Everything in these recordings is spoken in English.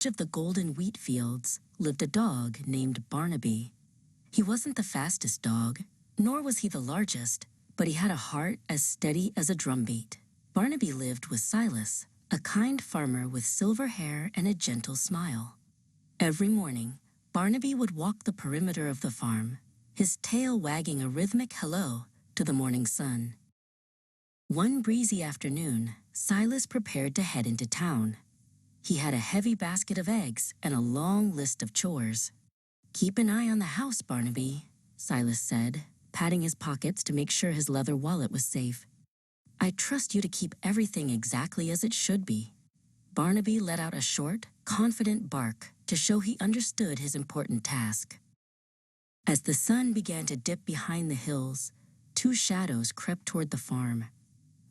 Of the golden wheat fields lived a dog named Barnaby. He wasn't the fastest dog, nor was he the largest, but he had a heart as steady as a drumbeat. Barnaby lived with Silas, a kind farmer with silver hair and a gentle smile. Every morning, Barnaby would walk the perimeter of the farm, his tail wagging a rhythmic hello to the morning sun. One breezy afternoon, Silas prepared to head into town. He had a heavy basket of eggs and a long list of chores. "Keep an eye on the house, Barnaby," Silas said, patting his pockets to make sure his leather wallet was safe. "I trust you to keep everything exactly as it should be." Barnaby let out a short, confident bark to show he understood his important task. As the sun began to dip behind the hills, two shadows crept toward the farm.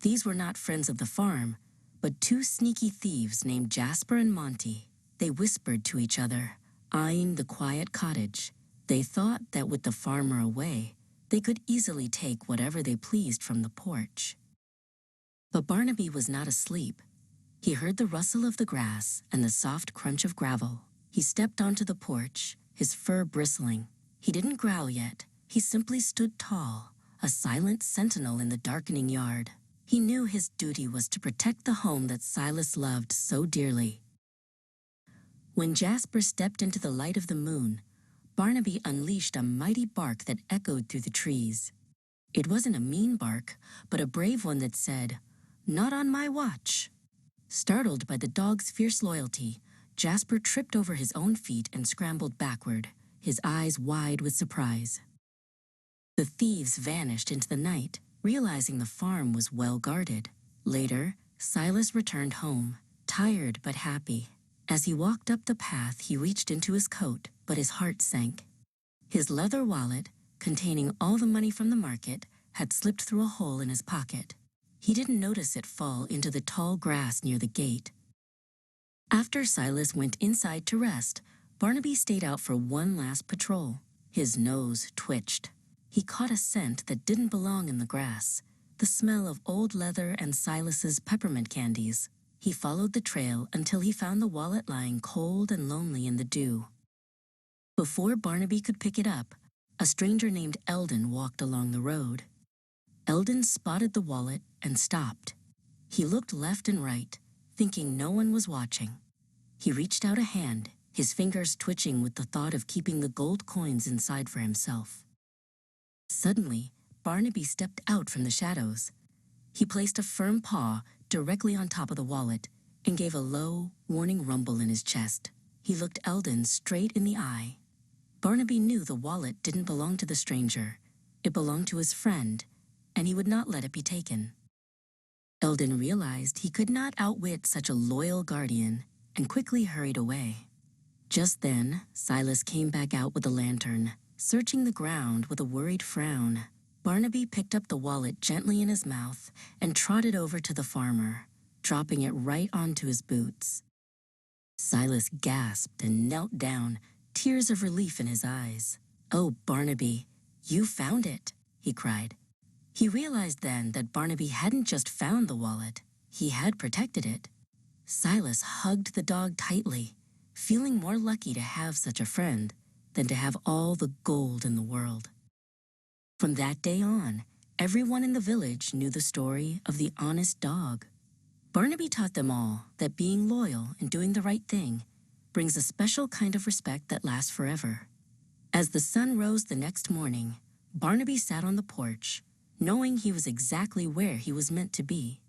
These were not friends of the farm, but two sneaky thieves named Jasper and Monty. They whispered to each other, eyeing the quiet cottage. They thought that with the farmer away, they could easily take whatever they pleased from the porch. But Barnaby was not asleep. He heard the rustle of the grass and the soft crunch of gravel. He stepped onto the porch, his fur bristling. He didn't growl yet. He simply stood tall, a silent sentinel in the darkening yard. He knew his duty was to protect the home that Silas loved so dearly. When Jasper stepped into the light of the moon, Barnaby unleashed a mighty bark that echoed through the trees. It wasn't a mean bark, but a brave one that said, "Not on my watch." Startled by the dog's fierce loyalty, Jasper tripped over his own feet and scrambled backward, his eyes wide with surprise. The thieves vanished into the night, realizing the farm was well guarded. Later, Silas returned home, tired but happy. As he walked up the path, he reached into his coat, but his heart sank. His leather wallet, containing all the money from the market, had slipped through a hole in his pocket. He didn't notice it fall into the tall grass near the gate. After Silas went inside to rest, Barnaby stayed out for one last patrol. His nose twitched. He caught a scent that didn't belong in the grass, the smell of old leather and Silas's peppermint candies. He followed the trail until he found the wallet lying cold and lonely in the dew. Before Barnaby could pick it up, a stranger named Eldon walked along the road. Eldon spotted the wallet and stopped. He looked left and right, thinking no one was watching. He reached out a hand, his fingers twitching with the thought of keeping the gold coins inside for himself. Suddenly, Barnaby stepped out from the shadows. He placed a firm paw directly on top of the wallet and gave a low, warning rumble in his chest. He looked Eldon straight in the eye. Barnaby knew the wallet didn't belong to the stranger. It belonged to his friend, and he would not let it be taken. Eldon realized he could not outwit such a loyal guardian and quickly hurried away. Just then, Silas came back out with a lantern, searching the ground with a worried frown. Barnaby picked up the wallet gently in his mouth and trotted over to the farmer, dropping it right onto his boots. Silas gasped and knelt down, tears of relief in his eyes. "Oh, Barnaby, you found it," he cried. He realized then that Barnaby hadn't just found the wallet, he had protected it. Silas hugged the dog tightly, feeling more lucky to have such a friend than to have all the gold in the world. From that day on, everyone in the village knew the story of the honest dog. Barnaby taught them all that being loyal and doing the right thing brings a special kind of respect that lasts forever. As the sun rose the next morning, Barnaby sat on the porch, knowing he was exactly where he was meant to be.